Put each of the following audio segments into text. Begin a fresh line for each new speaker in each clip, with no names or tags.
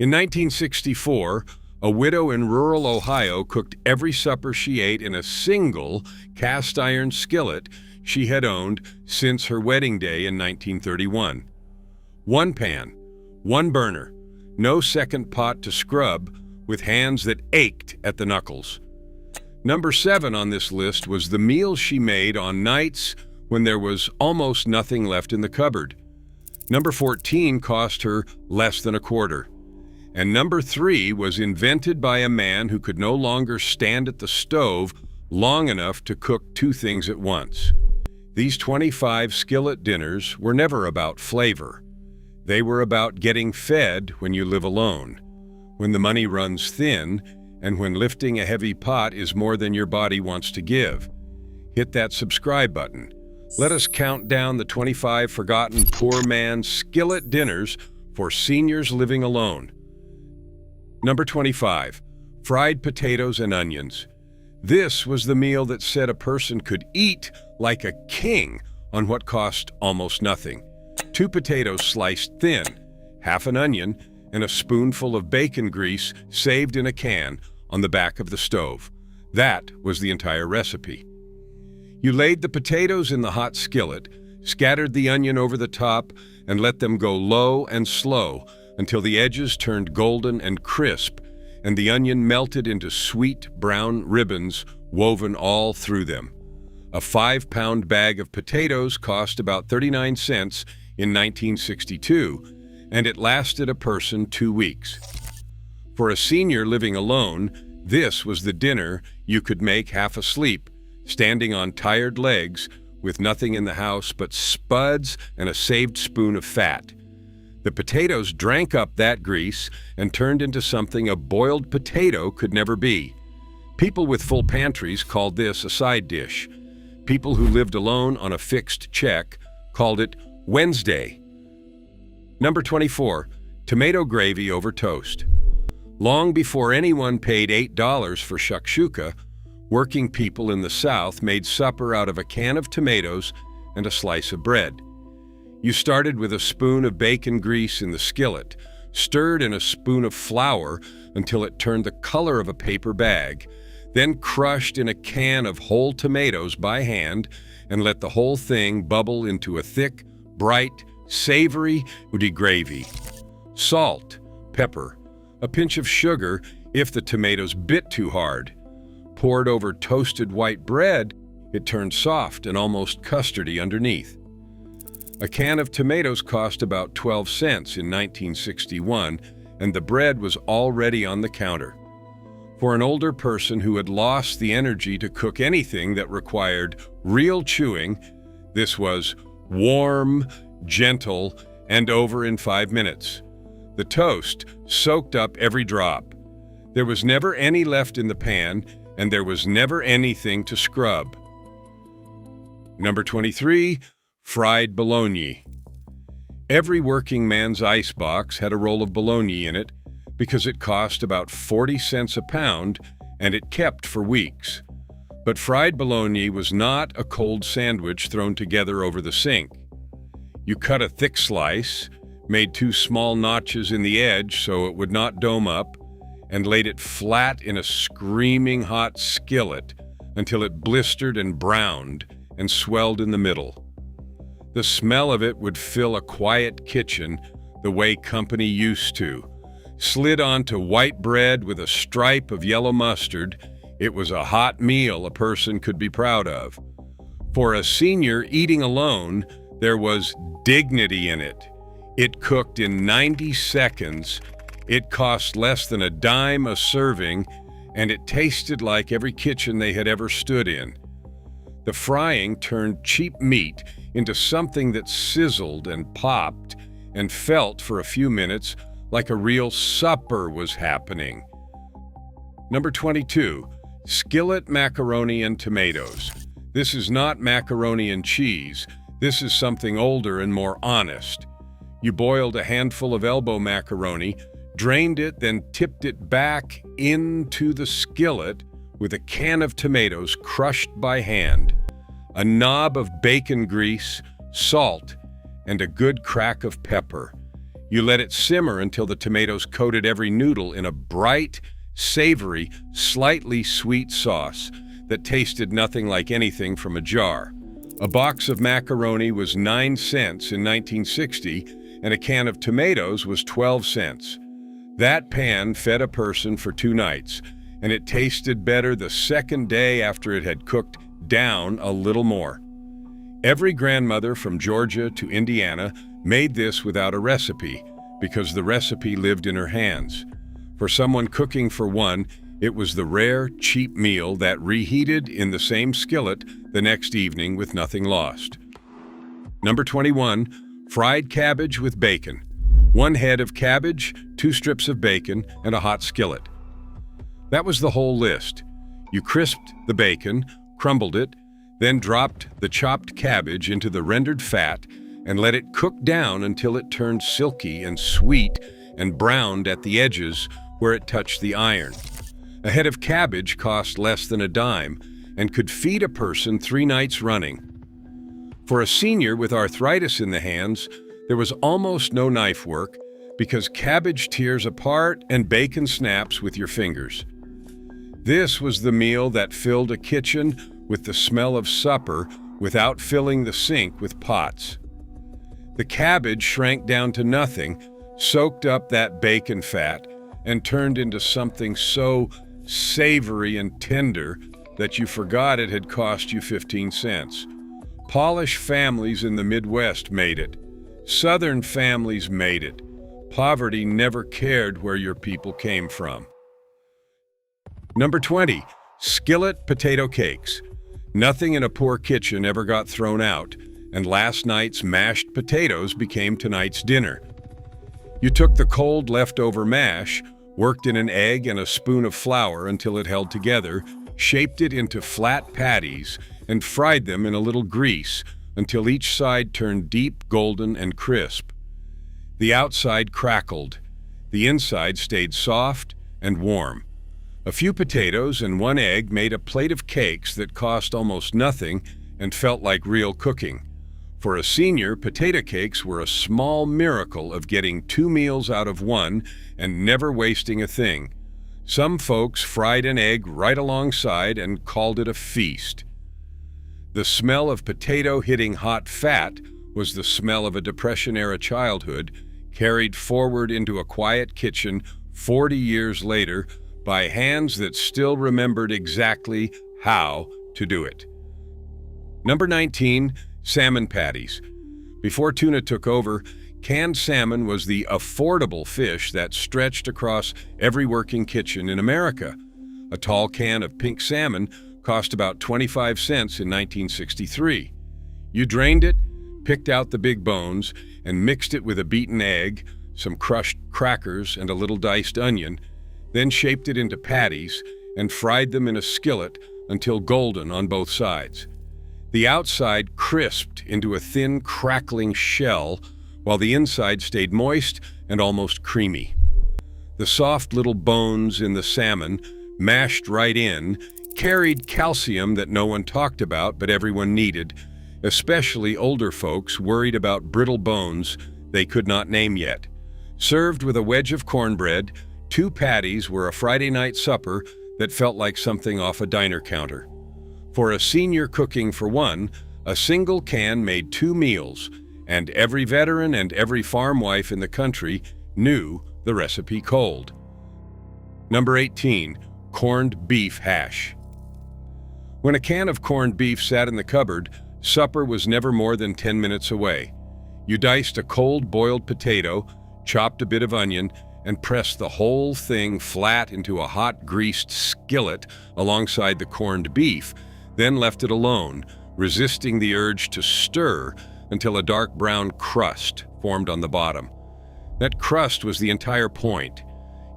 In 1964, a widow in rural Ohio cooked every supper she ate in a single cast-iron skillet she had owned since her wedding day in 1931. One pan, one burner, no second pot to scrub, with hands that ached at the knuckles. Number 7 on this list was the meal she made on nights when there was almost nothing left in the cupboard. Number 14 cost her less than a quarter. And number 3 was invented by a man who could no longer stand at the stove long enough to cook 2 things at once. These 25 skillet dinners were never about flavor. They were about getting fed when you live alone, when the money runs thin, and when lifting a heavy pot is more than your body wants to give. Hit that subscribe button. Let us count down the 25 forgotten poor man's skillet dinners for seniors living alone. Number 25, fried potatoes and onions. This was the meal that said a person could eat like a king on what cost almost nothing. 2 potatoes sliced thin, half an onion, and a spoonful of bacon grease saved in a can on the back of the stove. That was the entire recipe. You laid the potatoes in the hot skillet, scattered the onion over the top, and let them go low and slow until the edges turned golden and crisp, and the onion melted into sweet brown ribbons woven all through them. A 5-pound bag of potatoes cost about 39 cents in 1962, and it lasted a person 2 weeks. For a senior living alone, this was the dinner you could make half asleep, standing on tired legs with nothing in the house but spuds and a saved spoon of fat. The potatoes drank up that grease and turned into something a boiled potato could never be. People with full pantries called this a side dish. People who lived alone on a fixed check called it Wednesday. Number 24, tomato gravy over toast. Long before anyone paid $8 for shakshuka, working people in the South made supper out of a can of tomatoes and a slice of bread. You started with a spoon of bacon grease in the skillet, stirred in a spoon of flour until it turned the color of a paper bag, then crushed in a can of whole tomatoes by hand and let the whole thing bubble into a thick, bright, savory woody gravy. Salt, pepper, a pinch of sugar if the tomatoes bit too hard. Poured over toasted white bread, it turned soft and almost custardy underneath. A can of tomatoes cost about 12 cents in 1961, and the bread was already on the counter. For an older person who had lost the energy to cook anything that required real chewing, this was warm, gentle, and over in 5 minutes. The toast soaked up every drop. There was never any left in the pan, and there was never anything to scrub. Number 23, fried bologna. Every working man's icebox had a roll of bologna in it because it cost about 40 cents a pound and it kept for weeks. But fried bologna was not a cold sandwich thrown together over the sink. You cut a thick slice, made 2 small notches in the edge so it would not dome up, and laid it flat in a screaming hot skillet until it blistered and browned and swelled in the middle. The smell of it would fill a quiet kitchen the way company used to. Slid onto white bread with a stripe of yellow mustard, it was a hot meal a person could be proud of. For a senior eating alone, there was dignity in it. It cooked in 90 seconds, it cost less than a dime a serving, and it tasted like every kitchen they had ever stood in. The frying turned cheap meat into something that sizzled and popped and felt for a few minutes like a real supper was happening. Number 22, skillet macaroni and tomatoes. This is not macaroni and cheese. This is something older and more honest. You boiled a handful of elbow macaroni, drained it, then tipped it back into the skillet with a can of tomatoes crushed by hand, a knob of bacon grease, salt, and a good crack of pepper. You let it simmer until the tomatoes coated every noodle in a bright, savory, slightly sweet sauce that tasted nothing like anything from a jar. A box of macaroni was 9 cents in 1960, and a can of tomatoes was 12 cents. That pan fed a person for 2 nights, and it tasted better the second day after it had cooked down a little more. Every grandmother from Georgia to Indiana made this without a recipe, because the recipe lived in her hands. For someone cooking for one, it was the rare, cheap meal that reheated in the same skillet the next evening with nothing lost. Number 21, fried cabbage with bacon. 1 head of cabbage, 2 strips of bacon, and a hot skillet. That was the whole list. You crisped the bacon, crumbled it, then dropped the chopped cabbage into the rendered fat and let it cook down until it turned silky and sweet and browned at the edges where it touched the iron. A head of cabbage cost less than a dime and could feed a person 3 nights running. For a senior with arthritis in the hands, there was almost no knife work because cabbage tears apart and bacon snaps with your fingers. This was the meal that filled a kitchen with the smell of supper without filling the sink with pots. The cabbage shrank down to nothing, soaked up that bacon fat, and turned into something so savory and tender that you forgot it had cost you 15 cents. Polish families in the Midwest made it. Southern families made it. Poverty never cared where your people came from. Number 20, skillet potato cakes. Nothing in a poor kitchen ever got thrown out, and last night's mashed potatoes became tonight's dinner. You took the cold leftover mash, worked in an egg and a spoon of flour until it held together, shaped it into flat patties, and fried them in a little grease until each side turned deep golden and crisp. The outside crackled. The inside stayed soft and warm. A few potatoes and 1 egg made a plate of cakes that cost almost nothing and felt like real cooking. For a senior, potato cakes were a small miracle of getting 2 meals out of 1 and never wasting a thing. Some folks fried an egg right alongside and called it a feast. The smell of potato hitting hot fat was the smell of a Depression-era childhood carried forward into a quiet kitchen 40 years later by hands that still remembered exactly how to do it. Number 19, salmon patties. Before tuna took over, canned salmon was the affordable fish that stretched across every working kitchen in America. A tall can of pink salmon cost about 25 cents in 1963. You drained it, picked out the big bones, and mixed it with a beaten egg, some crushed crackers, and a little diced onion, then shaped it into patties and fried them in a skillet until golden on both sides. The outside crisped into a thin, crackling shell, while the inside stayed moist and almost creamy. The soft little bones in the salmon, mashed right in, carried calcium that no one talked about but everyone needed, especially older folks worried about brittle bones they could not name yet. Served with a wedge of cornbread, 2 patties were a Friday night supper that felt like something off a diner counter. For a senior cooking for 1, a single can made 2 meals, and every veteran and every farm wife in the country knew the recipe cold. Number 18, corned beef hash. When a can of corned beef sat in the cupboard, supper was never more than 10 minutes away. You diced a cold boiled potato, chopped a bit of onion, and pressed the whole thing flat into a hot greased skillet alongside the corned beef, then left it alone, resisting the urge to stir until a dark brown crust formed on the bottom. That crust was the entire point.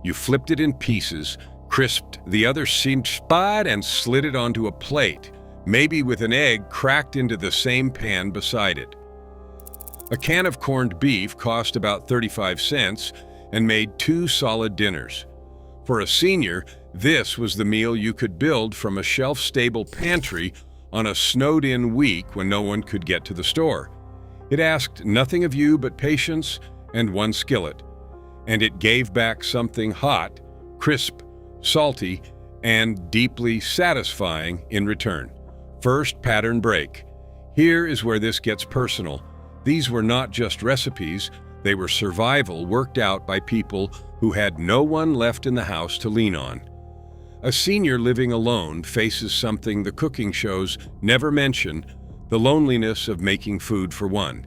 You flipped it in pieces, crisped the other seamed spot, and slid it onto a plate, maybe with an egg cracked into the same pan beside it. A can of corned beef cost about 35 cents and made 2 solid dinners. For a senior, this was the meal you could build from a shelf-stable pantry on a snowed-in week when no one could get to the store. It asked nothing of you but patience and 1 skillet, and it gave back something hot, crisp, salty, and deeply satisfying in return. First pattern break. Here is where this gets personal. These were not just recipes, they were survival worked out by people who had no one left in the house to lean on. A senior living alone faces something the cooking shows never mention: the loneliness of making food for one.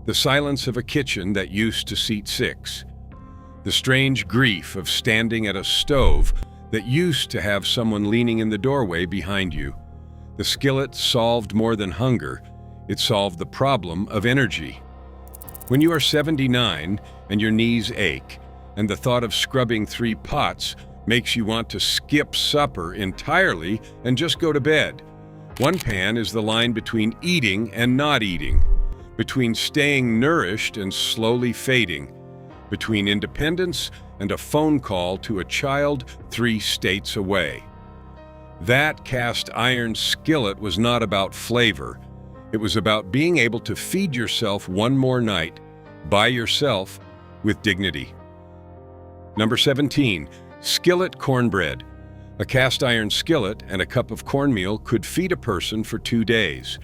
The silence of a kitchen that used to seat 6. The strange grief of standing at a stove that used to have someone leaning in the doorway behind you. The skillet solved more than hunger, it solved the problem of energy. When you are 79 and your knees ache, and the thought of scrubbing 3 pots makes you want to skip supper entirely and just go to bed. One pan is the line between eating and not eating, between staying nourished and slowly fading, between independence and a phone call to a child 3 states away. That cast iron skillet was not about flavor. It was about being able to feed yourself one more night, by yourself, with dignity. Number 17, skillet cornbread. A cast iron skillet and a cup of cornmeal could feed a person for 2 days.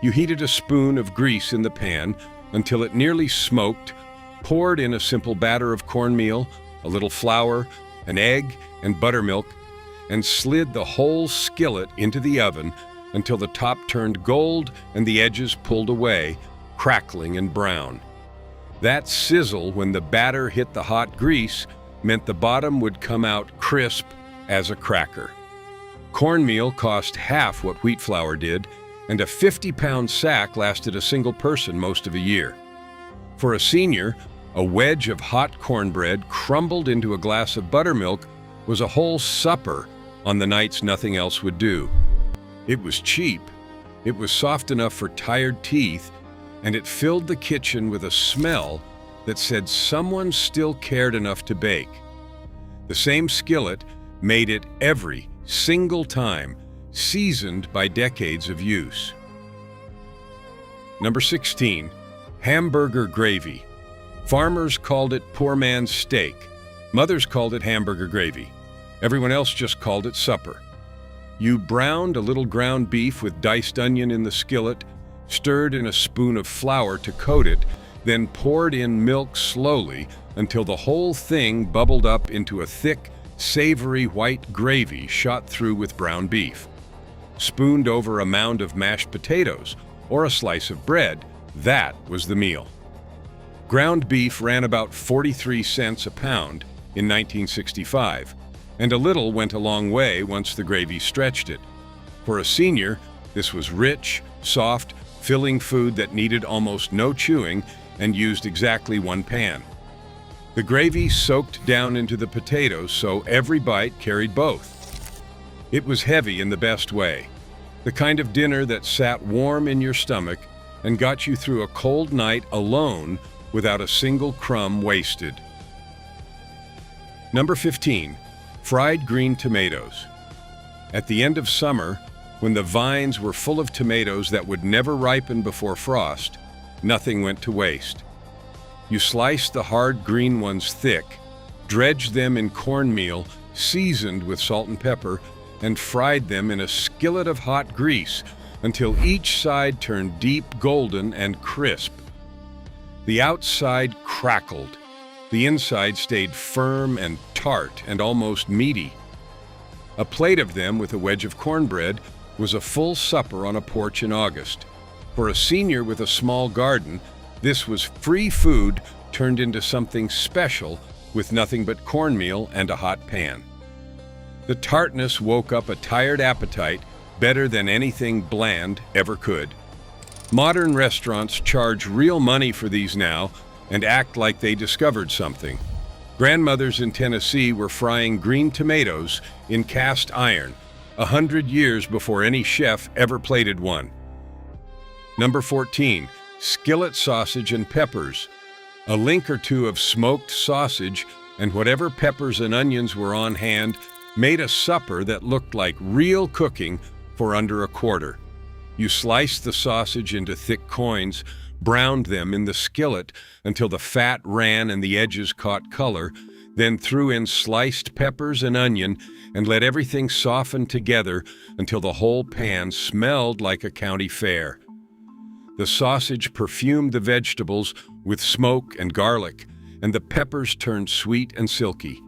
You heated a spoon of grease in the pan until it nearly smoked, poured in a simple batter of cornmeal, a little flour, an egg, and buttermilk, and slid the whole skillet into the oven until the top turned gold and the edges pulled away, crackling and brown. That sizzle when the batter hit the hot grease meant the bottom would come out crisp as a cracker. Cornmeal cost half what wheat flour did, and a 50-pound sack lasted a single person most of a year. For a senior, a wedge of hot cornbread crumbled into a glass of buttermilk was a whole supper on the nights nothing else would do. It was cheap, it was soft enough for tired teeth, and it filled the kitchen with a smell that said someone still cared enough to bake. The same skillet made it every single time, seasoned by decades of use. Number 16, Hamburger gravy. Farmers called it poor man's steak. Mothers called it hamburger gravy. Everyone else just called it supper. You browned a little ground beef with diced onion in the skillet, stirred in a spoon of flour to coat it, then poured in milk slowly until the whole thing bubbled up into a thick, savory white gravy shot through with brown beef. Spooned over a mound of mashed potatoes or a slice of bread, that was the meal. Ground beef ran about 43 cents a pound in 1965, and a little went a long way once the gravy stretched it. For a senior, this was rich, soft, filling food that needed almost no chewing and used exactly 1 pan. The gravy soaked down into the potatoes, so every bite carried both. It was heavy in the best way, the kind of dinner that sat warm in your stomach and got you through a cold night alone without a single crumb wasted. Number 15, fried green tomatoes. At the end of summer, when the vines were full of tomatoes that would never ripen before frost, nothing went to waste. You sliced the hard green ones thick, dredged them in cornmeal seasoned with salt and pepper, and fried them in a skillet of hot grease until each side turned deep golden and crisp. The outside crackled. The inside stayed firm and tart and almost meaty. A plate of them with a wedge of cornbread was a full supper on a porch in August. For a senior with a small garden, this was free food turned into something special with nothing but cornmeal and a hot pan. The tartness woke up a tired appetite better than anything bland ever could. Modern restaurants charge real money for these now and act like they discovered something. Grandmothers in Tennessee were frying green tomatoes in cast iron 100 years before any chef ever plated one. Number 14, skillet sausage and peppers. A link or two of smoked sausage and whatever peppers and onions were on hand made a supper that looked like real cooking for under a quarter. You sliced the sausage into thick coins, browned them in the skillet until the fat ran and the edges caught color, then threw in sliced peppers and onion and let everything soften together until the whole pan smelled like a county fair. The sausage perfumed the vegetables with smoke and garlic, and the peppers turned sweet and silky.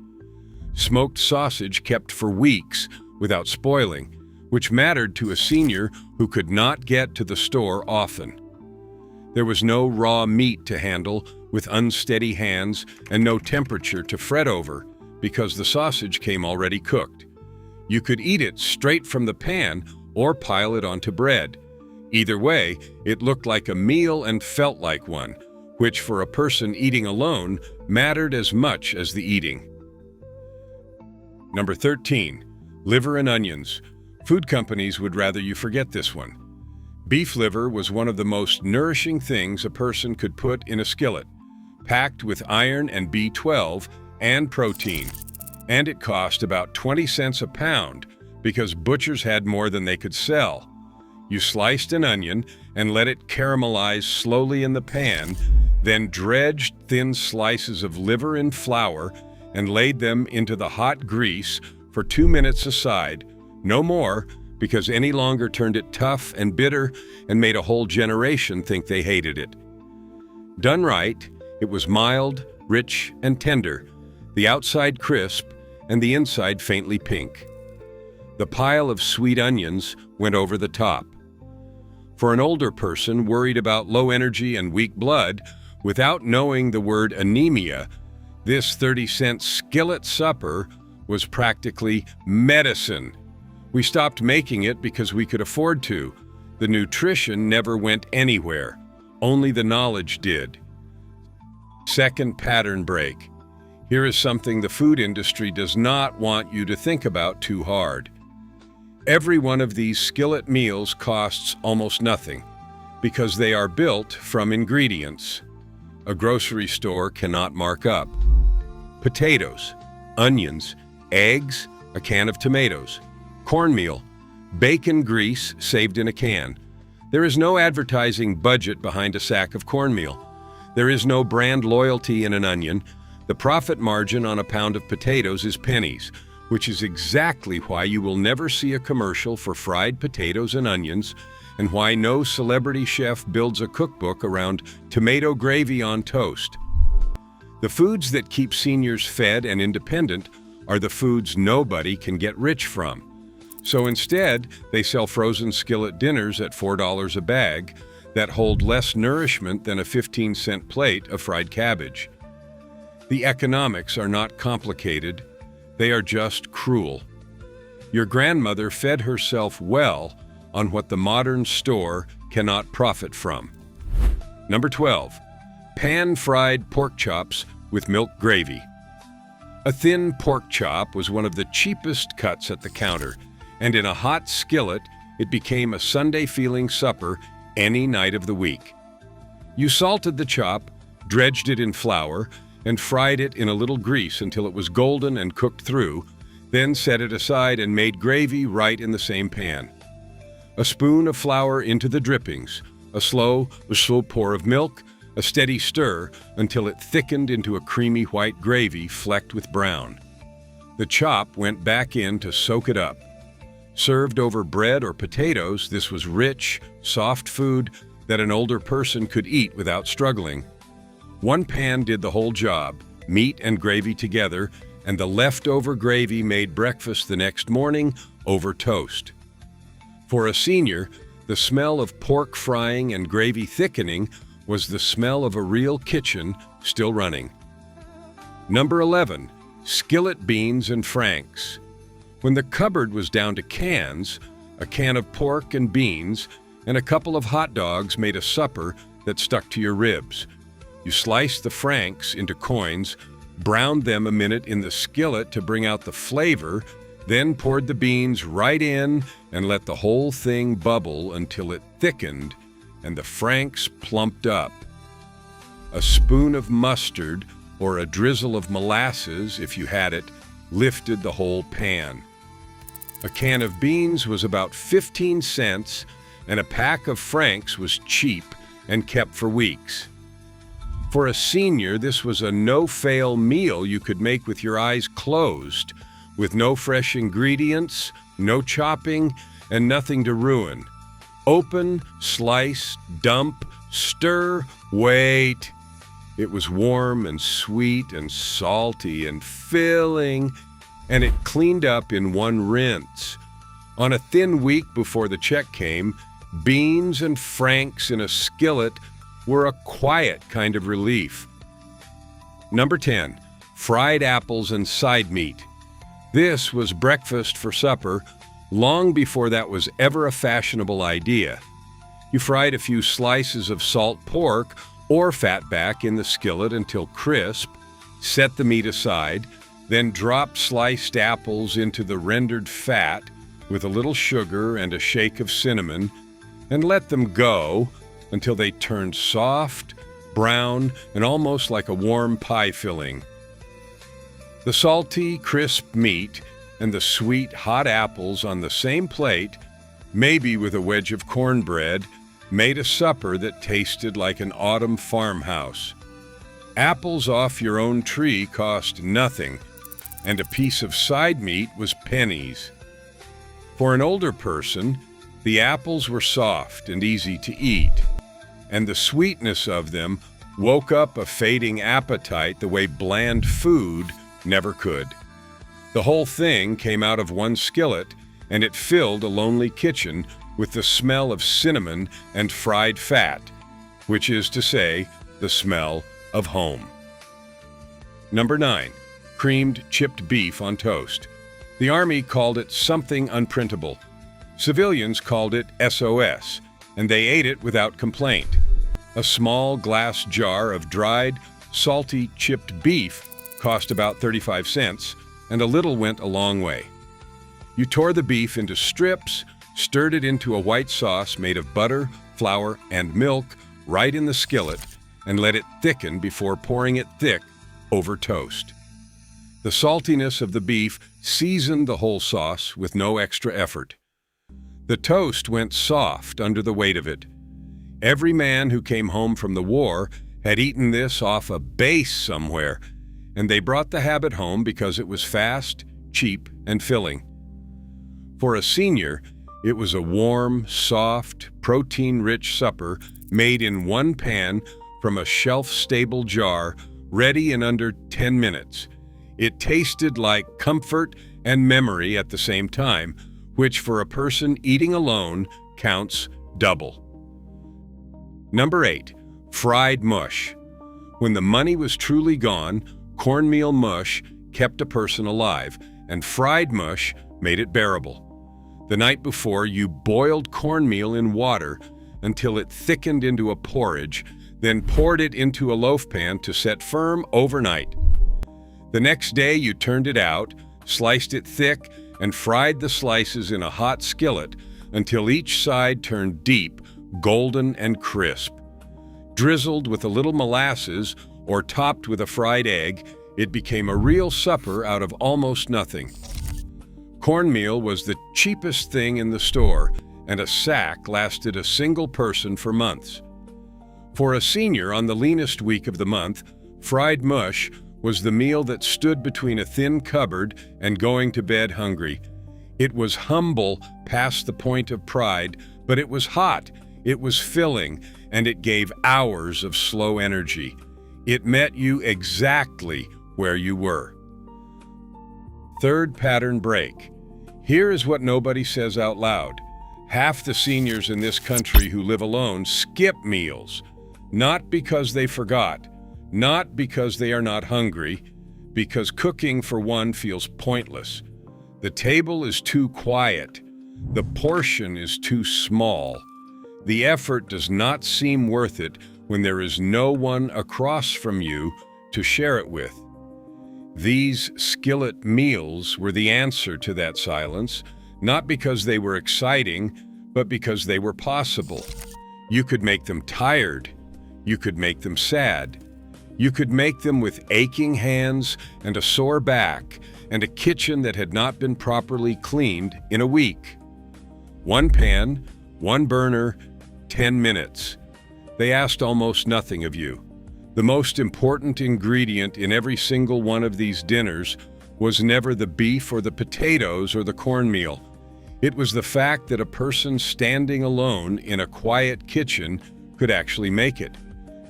Smoked sausage kept for weeks without spoiling, which mattered to a senior who could not get to the store often. There was no raw meat to handle with unsteady hands and no temperature to fret over because the sausage came already cooked. You could eat it straight from the pan or pile it onto bread. Either way, it looked like a meal and felt like one, which for a person eating alone mattered as much as the eating. Number 13, liver and onions. Food companies would rather you forget this one. Beef liver was one of the most nourishing things a person could put in a skillet, packed with iron and B12 and protein, and it cost about 20 cents a pound because butchers had more than they could sell. You sliced an onion and let it caramelize slowly in the pan, then dredged thin slices of liver in flour and laid them into the hot grease for 2 minutes aside, no more, because any longer turned it tough and bitter and made a whole generation think they hated it. Done right, it was mild, rich, and tender, the outside crisp and the inside faintly pink. The pile of sweet onions went over the top. For an older person worried about low energy and weak blood, without knowing the word anemia, this 30-cent skillet supper was practically medicine. We stopped making it because we could afford to. The nutrition never went anywhere. Only the knowledge did. Second pattern break. Here is something the food industry does not want you to think about too hard. Every one of these skillet meals costs almost nothing because they are built from ingredients a grocery store cannot mark up. Potatoes, onions, eggs, a can of tomatoes, cornmeal, bacon grease saved in a can. There is no advertising budget behind a sack of cornmeal. There is no brand loyalty in an onion. The profit margin on a pound of potatoes is pennies, which is exactly why you will never see a commercial for fried potatoes and onions, and why no celebrity chef builds a cookbook around tomato gravy on toast. The foods that keep seniors fed and independent are the foods nobody can get rich from. So instead, they sell frozen skillet dinners at $4 a bag that hold less nourishment than a 15-cent plate of fried cabbage. The economics are not complicated, they are just cruel. Your grandmother fed herself well on what the modern store cannot profit from. Number 12, pan-fried pork chops with milk gravy. A thin pork chop was one of the cheapest cuts at the counter, and in a hot skillet, it became a Sunday-feeling supper any night of the week. You salted the chop, dredged it in flour, and fried it in a little grease until it was golden and cooked through, then set it aside and made gravy right in the same pan. A spoon of flour into the drippings, a slow pour of milk, a steady stir until it thickened into a creamy white gravy flecked with brown. The chop went back in to soak it up. Served over bread or potatoes, this was rich, soft food that an older person could eat without struggling. One pan did the whole job, meat and gravy together, and the leftover gravy made breakfast the next morning over toast. For a senior, the smell of pork frying and gravy thickening was the smell of a real kitchen still running. Number 11, skillet beans and franks. When the cupboard was down to cans, a can of pork and beans and a couple of hot dogs made a supper that stuck to your ribs. You sliced the franks into coins, browned them a minute in the skillet to bring out the flavor, then poured the beans right in and let the whole thing bubble until it thickened and the franks plumped up. A spoon of mustard or a drizzle of molasses, if you had it, lifted the whole pan. A can of beans was about 15 cents and a pack of franks was cheap and kept for weeks. For a senior, this was a no-fail meal you could make with your eyes closed, with no fresh ingredients, no chopping, and nothing to ruin. Open, slice, dump, stir, wait. It was warm and sweet and salty and filling, and it cleaned up in one rinse. On a thin week before the check came, beans and franks in a skillet were a quiet kind of relief. Number 10, fried apples and side meat. This was breakfast for supper long before that was ever a fashionable idea. You fried a few slices of salt pork or fatback in the skillet until crisp, set the meat aside, then drop sliced apples into the rendered fat with a little sugar and a shake of cinnamon, and let them go until they turned soft, brown, and almost like a warm pie filling. The salty, crisp meat and the sweet, hot apples on the same plate, maybe with a wedge of cornbread, made a supper that tasted like an autumn farmhouse. Apples off your own tree cost nothing, and a piece of side meat was pennies. For an older person, the apples were soft and easy to eat, and the sweetness of them woke up a fading appetite the way bland food never could. The whole thing came out of one skillet, and it filled a lonely kitchen with the smell of cinnamon and fried fat, which is to say, the smell of home. Number 9, creamed chipped beef on toast. The Army called it something unprintable. Civilians called it SOS, and they ate it without complaint. A small glass jar of dried, salty chipped beef cost about 35 cents, and a little went a long way. You tore the beef into strips, stirred it into a white sauce made of butter, flour, and milk right in the skillet, and let it thicken before pouring it thick over toast. The saltiness of the beef seasoned the whole sauce with no extra effort. The toast went soft under the weight of it. Every man who came home from the war had eaten this off a base somewhere, and they brought the habit home because it was fast, cheap, and filling. For a senior, it was a warm, soft, protein-rich supper made in one pan from a shelf-stable jar, ready in under 10 minutes. It tasted like comfort and memory at the same time, which for a person eating alone counts double. Number 8, fried mush. When the money was truly gone, cornmeal mush kept a person alive, and fried mush made it bearable. The night before, you boiled cornmeal in water until it thickened into a porridge, then poured it into a loaf pan to set firm overnight. The next day, you turned it out, sliced it thick, and fried the slices in a hot skillet until each side turned deep, golden, and crisp. Drizzled with a little molasses or topped with a fried egg, it became a real supper out of almost nothing. Cornmeal was the cheapest thing in the store, and a sack lasted a single person for months. For a senior on the leanest week of the month, fried mush was the meal that stood between a thin cupboard and going to bed hungry. It was humble past the point of pride, but it was hot, it was filling, and it gave hours of slow energy. It met you exactly where you were. Third pattern break. Here is what nobody says out loud. Half the seniors in this country who live alone skip meals, not because they forgot, not because they are not hungry, because cooking for one feels pointless. The table is too quiet. The portion is too small. The effort does not seem worth it when there is no one across from you to share it with. These skillet meals were the answer to that silence, not because they were exciting, but because they were possible. You could make them tired. You could make them sad. You could make them with aching hands and a sore back and a kitchen that had not been properly cleaned in a week. One pan, one burner, 10 minutes. They asked almost nothing of you. The most important ingredient in every single one of these dinners was never the beef or the potatoes or the cornmeal. It was the fact that a person standing alone in a quiet kitchen could actually make it.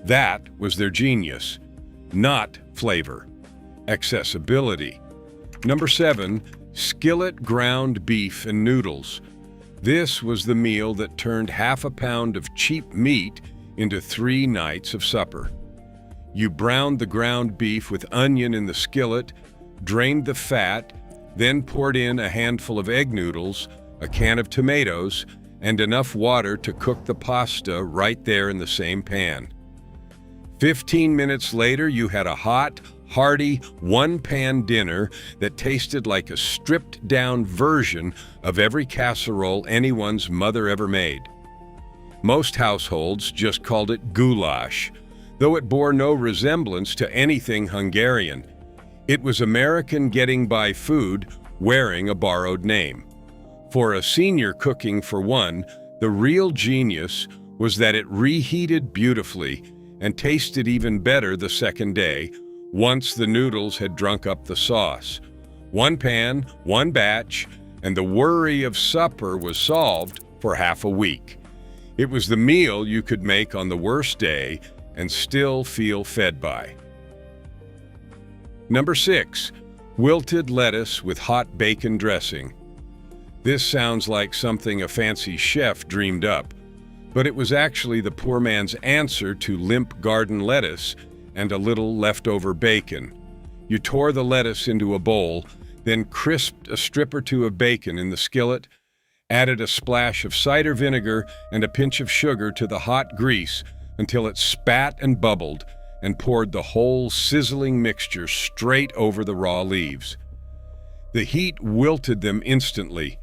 That was their genius, not flavor. Accessibility. Number 7, skillet ground beef and noodles. This was the meal that turned half a pound of cheap meat into 3 nights of supper. You browned the ground beef with onion in the skillet, drained the fat, then poured in a handful of egg noodles, a can of tomatoes, and enough water to cook the pasta right there in the same pan. 15 minutes later, you had a hot, hearty, one-pan dinner that tasted like a stripped-down version of every casserole anyone's mother ever made. Most households just called it goulash, though it bore no resemblance to anything Hungarian. It was American getting by food wearing a borrowed name. For a senior cooking for one, the real genius was that it reheated beautifully and tasted even better the second day, once the noodles had drunk up the sauce. One pan, one batch, and the worry of supper was solved for half a week. It was the meal you could make on the worst day and still feel fed by. Number 6, wilted lettuce with hot bacon dressing. This sounds like something a fancy chef dreamed up, but it was actually the poor man's answer to limp garden lettuce and a little leftover bacon. You tore the lettuce into a bowl, then crisped a strip or two of bacon in the skillet, added a splash of cider vinegar and a pinch of sugar to the hot grease until it spat and bubbled, and poured the whole sizzling mixture straight over the raw leaves. The heat wilted them instantly,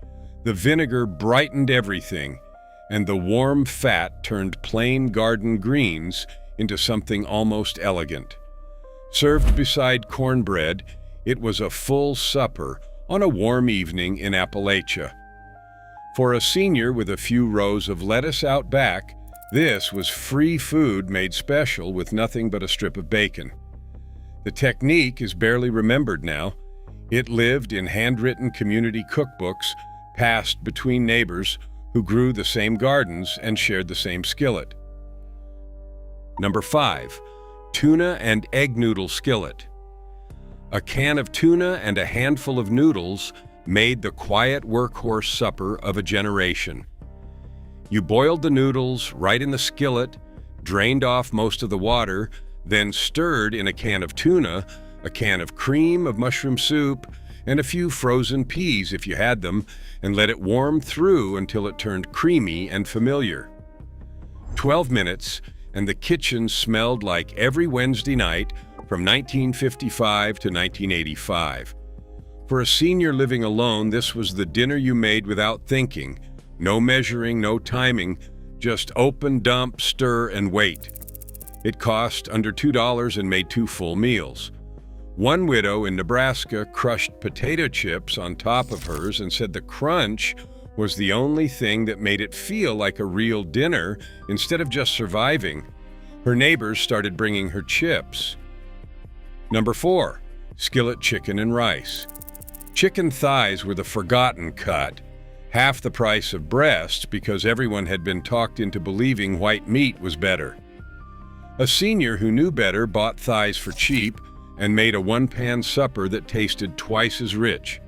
the vinegar brightened everything, and the warm fat turned plain garden greens into something almost elegant. Served beside cornbread, it was a full supper on a warm evening in Appalachia. For a senior with a few rows of lettuce out back, this was free food made special with nothing but a strip of bacon. The technique is barely remembered now. It lived in handwritten community cookbooks passed between neighbors who grew the same gardens and shared the same skillet. Number 5, tuna and egg noodle skillet. A can of tuna and a handful of noodles made the quiet workhorse supper of a generation. You boiled the noodles right in the skillet, drained off most of the water, then stirred in a can of tuna, a can of cream of mushroom soup, and a few frozen peas if you had them, and let it warm through until it turned creamy and familiar. 12 minutes, and the kitchen smelled like every Wednesday night from 1955 to 1985. For a senior living alone, this was the dinner you made without thinking. No measuring, no timing, just open, dump, stir, and wait. It cost under $2 and made 2 full meals. One widow in Nebraska crushed potato chips on top of hers and said the crunch was the only thing that made it feel like a real dinner instead of just surviving. Her neighbors started bringing her chips. Number 4, skillet chicken and rice. Chicken thighs were the forgotten cut, half the price of breast because everyone had been talked into believing white meat was better. A senior who knew better bought thighs for cheap and made a one-pan supper that tasted twice as rich.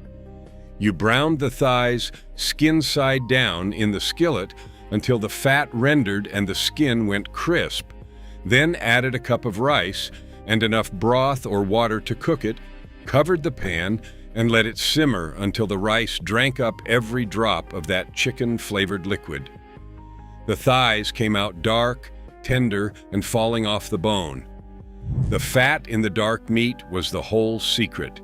You browned the thighs skin side down in the skillet until the fat rendered and the skin went crisp, then added a cup of rice and enough broth or water to cook it, covered the pan, and let it simmer until the rice drank up every drop of that chicken-flavored liquid. The thighs came out dark, tender, and falling off the bone. The fat in the dark meat was the whole secret.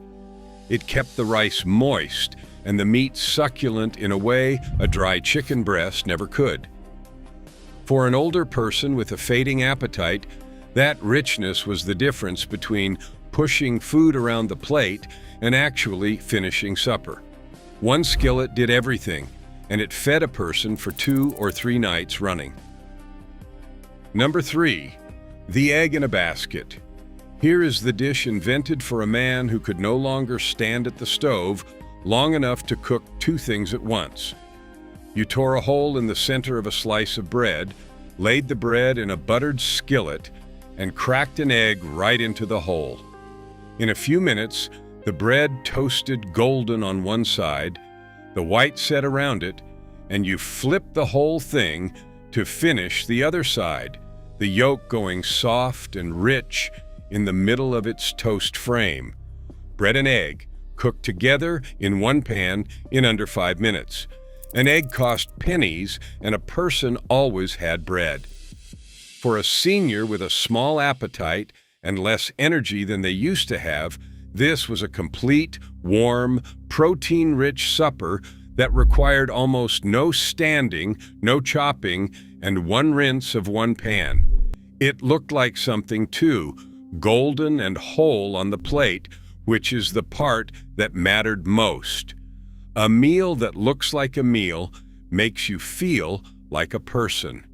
It kept the rice moist and the meat succulent in a way a dry chicken breast never could. For an older person with a fading appetite, that richness was the difference between pushing food around the plate and actually finishing supper. One skillet did everything, and it fed a person for 2 or 3 nights running. Number 3. The egg in a basket. Here is the dish invented for a man who could no longer stand at the stove long enough to cook 2 things at once. You tore a hole in the center of a slice of bread, laid the bread in a buttered skillet, and cracked an egg right into the hole. In a few minutes, the bread toasted golden on one side, the white set around it, and you flipped the whole thing to finish the other side, the yolk going soft and rich in the middle of its toast frame. Bread and egg, cooked together in one pan in under 5 minutes. An egg cost pennies, and a person always had bread. For a senior with a small appetite and less energy than they used to have, this was a complete, warm, protein-rich supper that required almost no standing, no chopping, and one rinse of one pan. It looked like something, too, golden and whole on the plate, which is the part that mattered most. A meal that looks like a meal makes you feel like a person.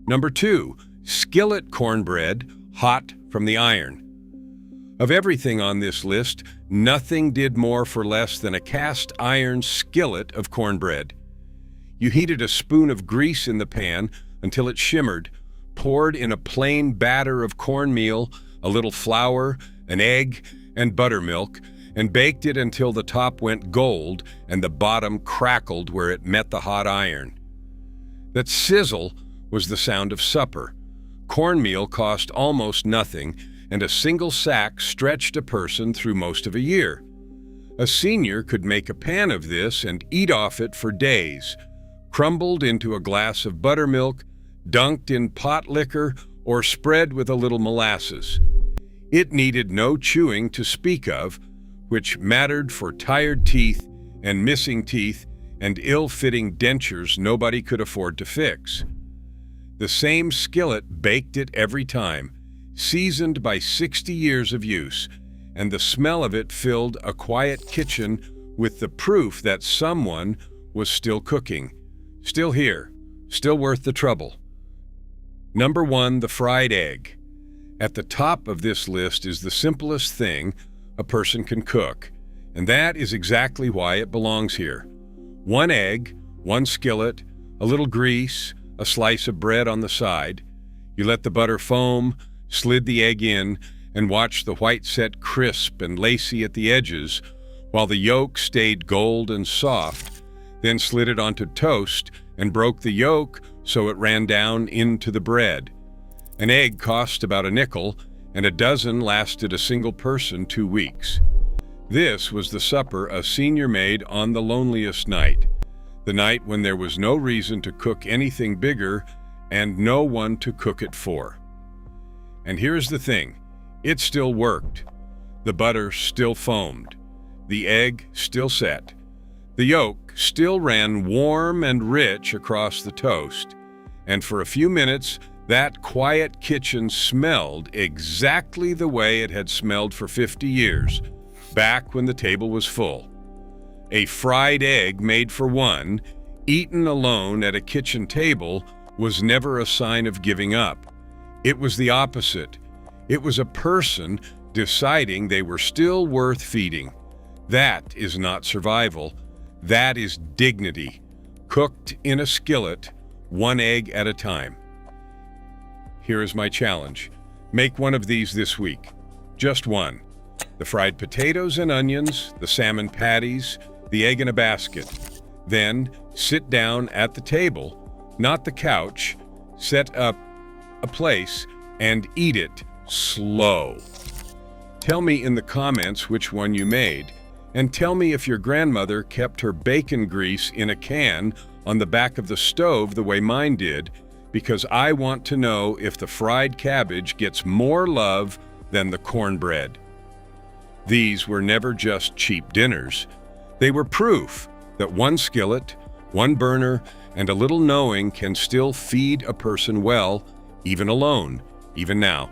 Number 2, skillet cornbread, hot from the iron. Of everything on this list, nothing did more for less than a cast iron skillet of cornbread. You heated a spoon of grease in the pan until it shimmered, poured in a plain batter of cornmeal, a little flour, an egg, and buttermilk, and baked it until the top went gold and the bottom crackled where it met the hot iron. That sizzle was the sound of supper. Cornmeal cost almost nothing, and a single sack stretched a person through most of a year. A senior could make a pan of this and eat off it for days, crumbled into a glass of buttermilk, dunked in pot liquor, or spread with a little molasses. It needed no chewing to speak of, which mattered for tired teeth and missing teeth and ill-fitting dentures nobody could afford to fix. The same skillet baked it every time, seasoned by 60 years of use, and the smell of it filled a quiet kitchen with the proof that someone was still cooking, still here, still worth the trouble. Number 1, the fried egg. At the top of this list is the simplest thing a person can cook, and that is exactly why it belongs here. 1 egg, 1 skillet, a little grease, a slice of bread on the side. You let the butter foam, slid the egg in, and watched the white set crisp and lacy at the edges, while the yolk stayed gold and soft, then slid it onto toast and broke the yolk so it ran down into the bread. An egg cost about a nickel, and a dozen lasted a single person 2 weeks. This was the supper a senior made on the loneliest night, the night when there was no reason to cook anything bigger and no one to cook it for. And here's the thing, it still worked. The butter still foamed. The egg still set. The yolk still ran warm and rich across the toast. And for a few minutes, that quiet kitchen smelled exactly the way it had smelled for 50 years, back when the table was full. A fried egg made for one, eaten alone at a kitchen table, was never a sign of giving up. It was the opposite. It was a person deciding they were still worth feeding. That is not survival. That is dignity, cooked in a skillet, 1 egg at a time. Here is my challenge. Make one of these this week. Just one. The fried potatoes and onions, the salmon patties, the egg in a basket. Then sit down at the table, not the couch, set up a place, and eat it slow. Tell me in the comments which one you made, and tell me if your grandmother kept her bacon grease in a can on the back of the stove the way mine did, because I want to know if the fried cabbage gets more love than the cornbread. These were never just cheap dinners. They were proof that 1 skillet, 1 burner, and a little knowing can still feed a person well, even alone, even now.